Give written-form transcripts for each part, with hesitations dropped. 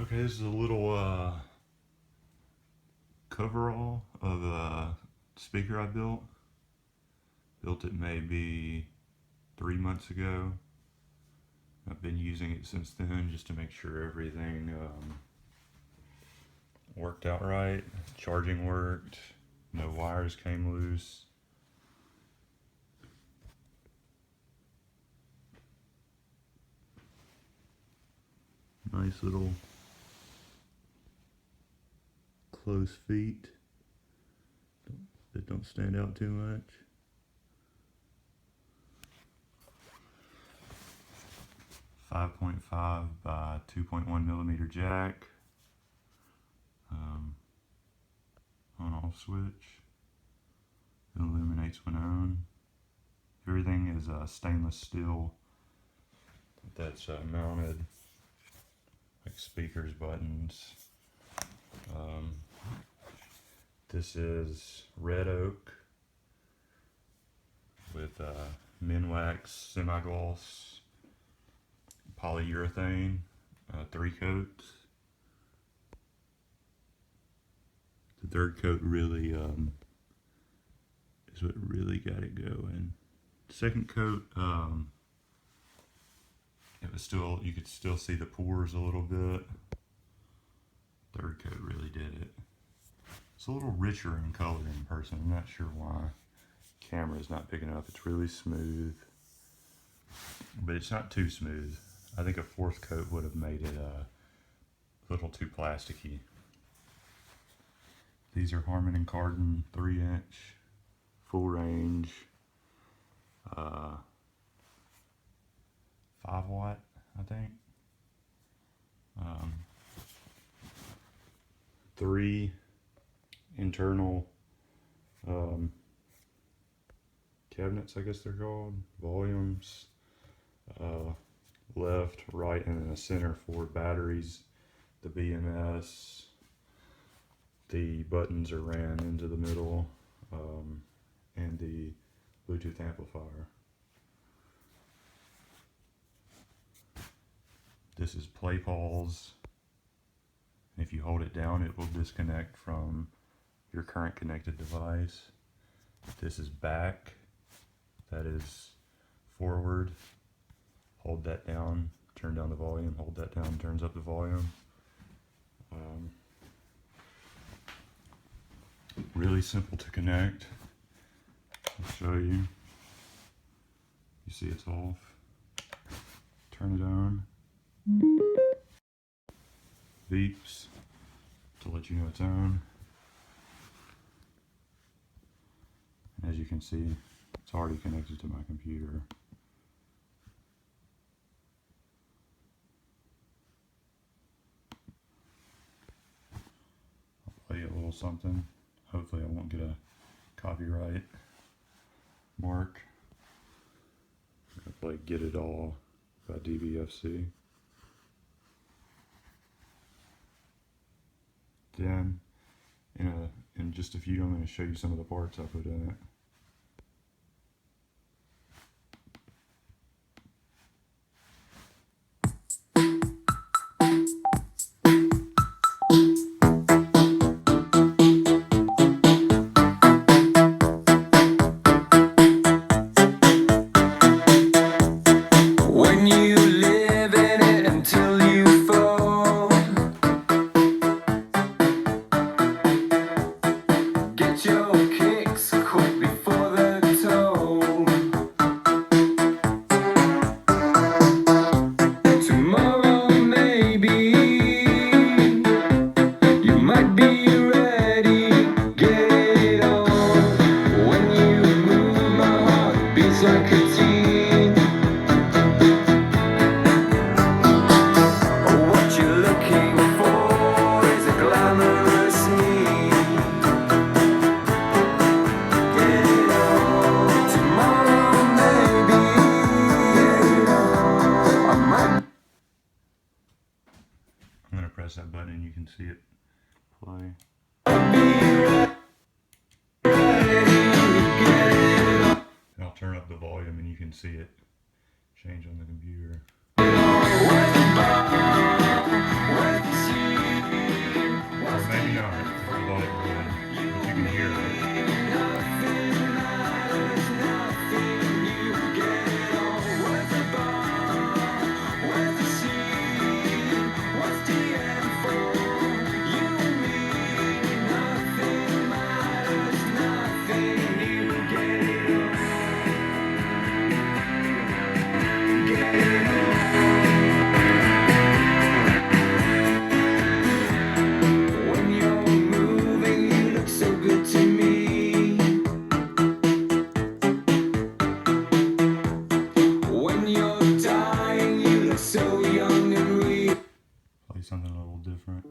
Okay, this is a little coverall of a speaker I built. Built it maybe 3 months ago. I've been using it since then just to make sure everything worked out right. Charging worked, no wires came loose. Nice little closed feet that don't stand out too much. .5 by 2.1 millimeter jack. On-off switch. It illuminates when on. Everything is stainless steel that's mounted, like speakers, buttons. This is red oak with Minwax semi-gloss polyurethane, 3 coats. The third coat really is what really got it going. Second coat, it was still, you could still see the pores a little bit. Third coat really did it. It's a little richer in color in person. I'm not sure why. Camera is not picking it up. It's really smooth, but it's not too smooth. I think a fourth coat would have made it a little too plasticky. These are Harman and Kardon 3-inch, full range, 5 watt, I think. 3 internal cabinets, I guess they're called, volumes, left, right, and then a center for batteries, the BMS. The buttons are ran into the middle, and the Bluetooth amplifier. This is play pause. If you hold it down, it will disconnect from your current connected device. This is back. That is forward. Hold that down, turn down the volume. Hold that down, turns up the volume. Really simple to connect. I'll show you. You see it's off. Turn it on. Beeps to let you know it's on. And as you can see, it's already connected to my computer. I'll play you a little something. Hopefully I won't get a copyright mark. I'm gonna play Get It All by DBFC. Then in just a few, I'm going to show you some of the parts I put in it. When you live in it until you fall, get your kicks quick before the toll. Tomorrow maybe you might be ready. Get it on. When you move, my heart beats like a teen. What you're looking for is a glamorous need. Get it on. Tomorrow maybe. Get it on. I might. I'm going to press that button and you can see it play. And I'll turn up the volume and you can see it change on the computer. Where the something a little different.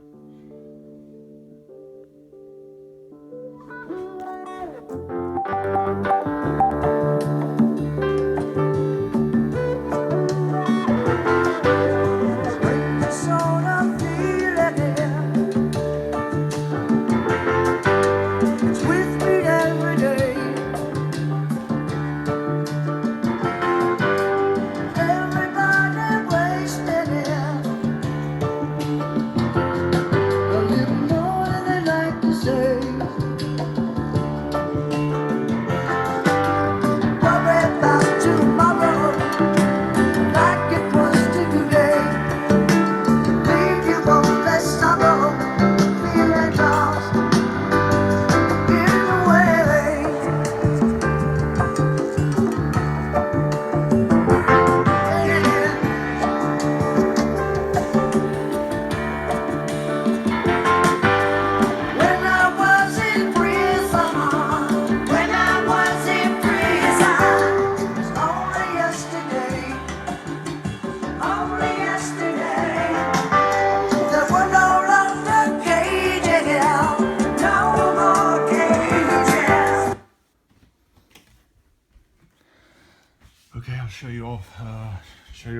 Okay, I'll show you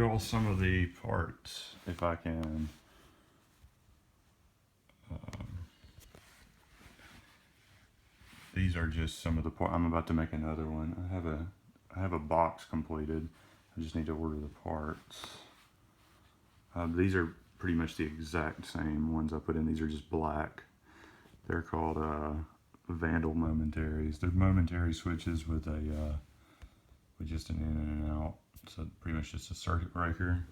all some of the parts if I can. These are just some of the parts. I'm about to make another one. I have a box completed. I just need to order the parts. These are pretty much the exact same ones I put in. These are just black. They're called Vandal Momentaries. They're momentary switches with just an in and an out. So pretty much just a circuit breaker.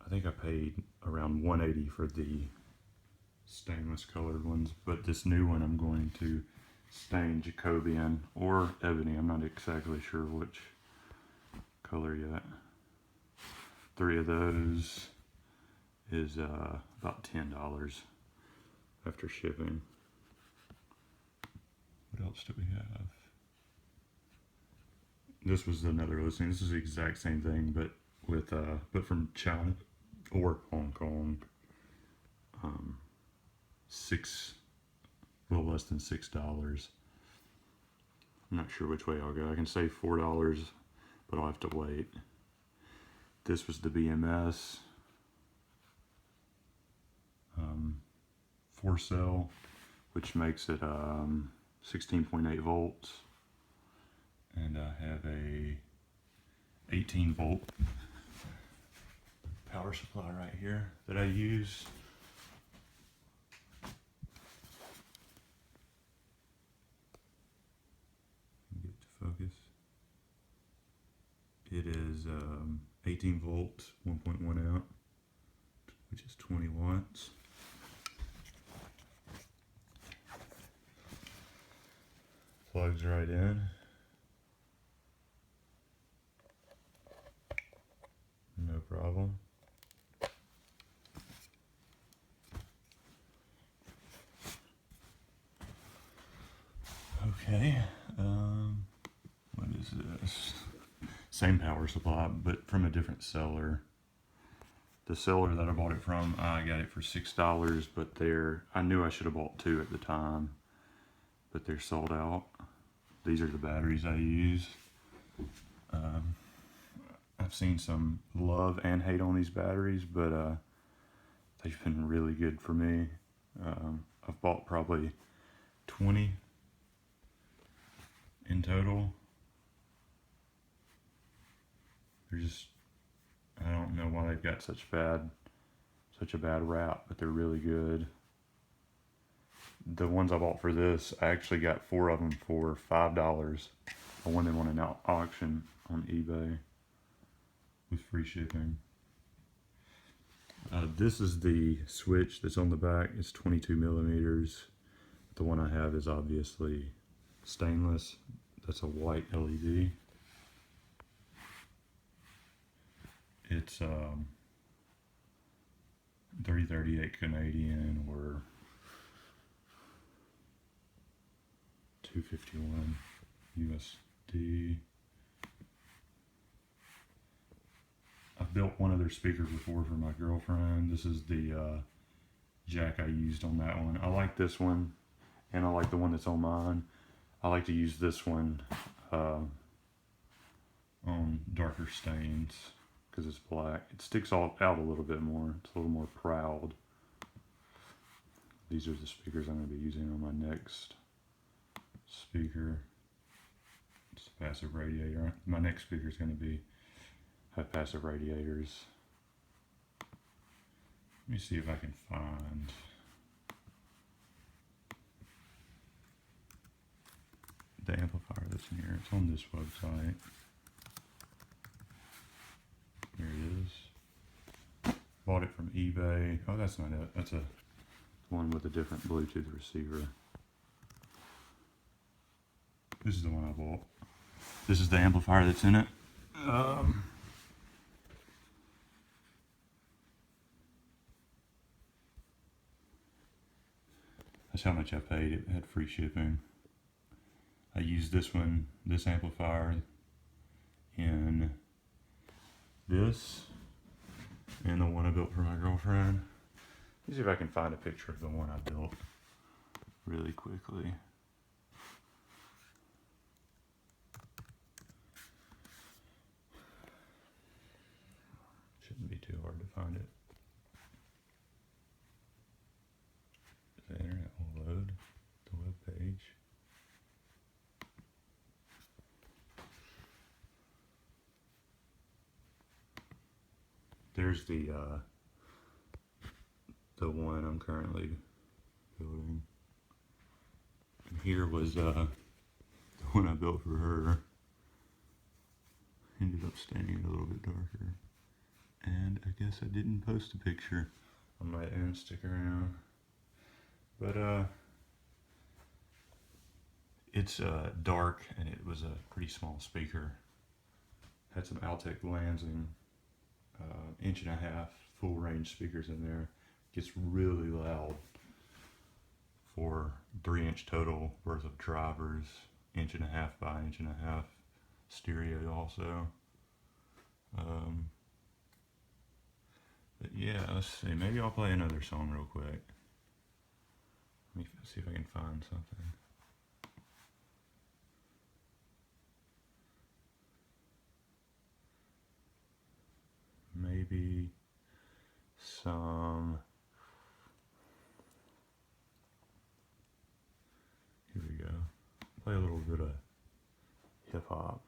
I think I paid around $180 for the stainless colored ones, but this new one I'm going to stain Jacobian or ebony. I'm not exactly sure which color yet. 3 of those is about $10 after shipping. What else do we have? This was another listing. This is the exact same thing, but from China or Hong Kong. A little less than $6. I'm not sure which way I'll go. I can save $4, but I'll have to wait. This was the BMS 4-cell, which makes it 16.8 volts. And I have a 18 volt power supply right here that I use. Get it to focus. It is 18 volts, 1.1 amp, which is 20 watts. Plugs right in. No problem. Okay, what is this? Same power supply, but from a different seller. The seller that I bought it from, I got it for $6, but I knew I should have bought 2 at the time, but they're sold out. These are the batteries I use. I've seen some love and hate on these batteries, but they've been really good for me. I've bought probably 20 in total. They're just, I don't know why they've got such a bad rap, but they're really good. The ones I bought for this, I actually got 4 of them for $5. I won them on an auction on eBay with free shipping. This is the switch that's on the back. It's 22 millimeters. The one I have is obviously stainless. That's a white LED. It's 338 Canadian or 251 USD. I I've built one of their speakers before for my girlfriend. This is the jack I used on that one. I like this one, and I like the one that's on mine. I like to use this one on darker stains because it's black. It sticks out a little bit more. It's a little more proud. These are the speakers I'm going to be using on my next speaker. It's a passive radiator. My next speaker is going to have passive radiators. Let me see if I can find the amplifier that's in here. It's on this website. Here it is. Bought it from eBay. Oh, that's not it. That's a one with a different Bluetooth receiver. This is the one I bought. This is the amplifier that's in it. That's how much I paid. It had free shipping. I used this one, this amplifier, in this and the one I built for my girlfriend. Let me see if I can find a picture of the one I built really quickly. Shouldn't be too hard to find it. The internet will load the web page. There's the one I'm currently building. And here was the one I built for her. Ended up staying a little bit darker. And I guess I didn't post a picture on my Instagram. But it's dark, and it was a pretty small speaker. Had some Altec Lansing 1.5" full range speakers in there. Gets really loud for 3-inch total worth of drivers, 1.5" by 1.5" stereo also. But yeah, let's see. Maybe I'll play another song real quick. Let me see if I can find something. Maybe some. Here we go. Play a little bit of hip hop.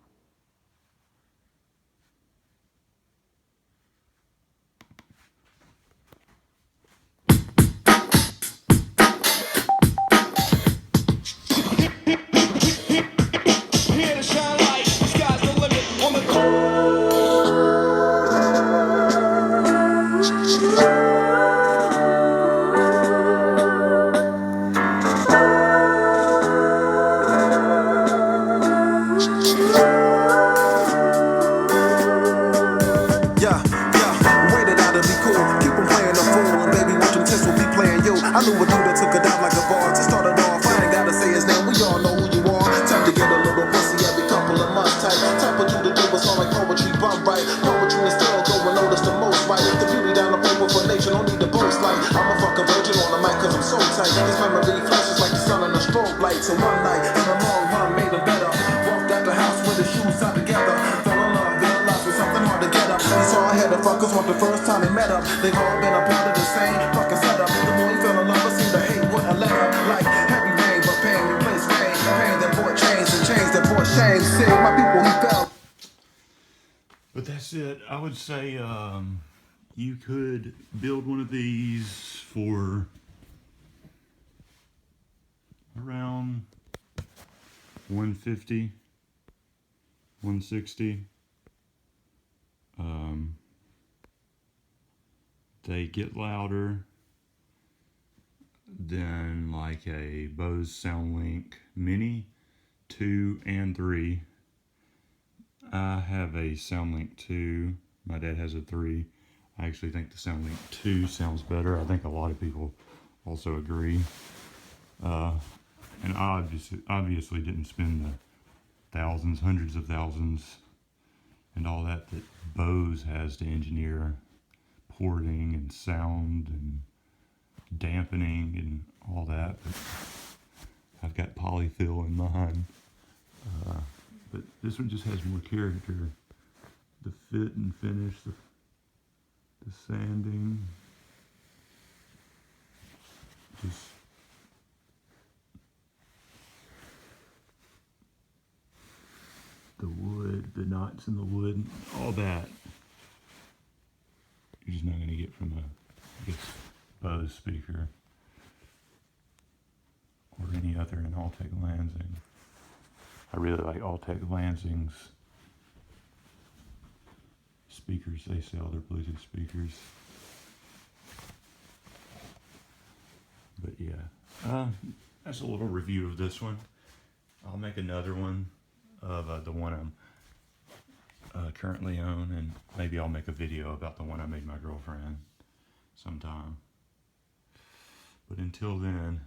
I knew a dude that took a dive like a bar. To start it off, I ain't gotta say his name, we all know who you are. Time to get a little pussy every couple of months type. Type of dude to do us all like poetry, bum right. Poetry is still go and notice the most right. The beauty down the paper for nature, don't need to boast like I'm a fucking virgin on the mic cause I'm so tight. This memory flashes like the sun on a strobe light. So one night, in the long run, made him better. Walked out the house with his shoes tied together. Fell in love, realized was something hard to get up. He saw I had the fuckers want the first time they met up. They've all been a part of the same fucking setup. The more he fell in love, I seemed to hate what I let up. Like heavy rain, but pain replaced pain. Pain that brought change and change that brought shame. See, my people he fell. But that's it. I would say you could build one of these for around 150, 160. They get louder than like a Bose SoundLink Mini 2 and 3. I have a SoundLink 2. My dad has a 3. I actually think the SoundLink 2 sounds better. I think a lot of people also agree. And I obviously didn't spend the thousands, hundreds of thousands and all that Bose has to engineer porting and sound and dampening and all that. But I've got polyfill in mine. But this one just has more character. The fit and finish, the sanding, just the wood, the knots in the wood, all that. You're just not going to get from a, I guess, Bose speaker or any other in Altec Lansing. I really like Altec Lansing's speakers. They sell their Bluetooth speakers. But yeah, that's a little review of this one. I'll make another one of the one I'm currently own, and maybe I'll make a video about the one I made my girlfriend sometime. But until then,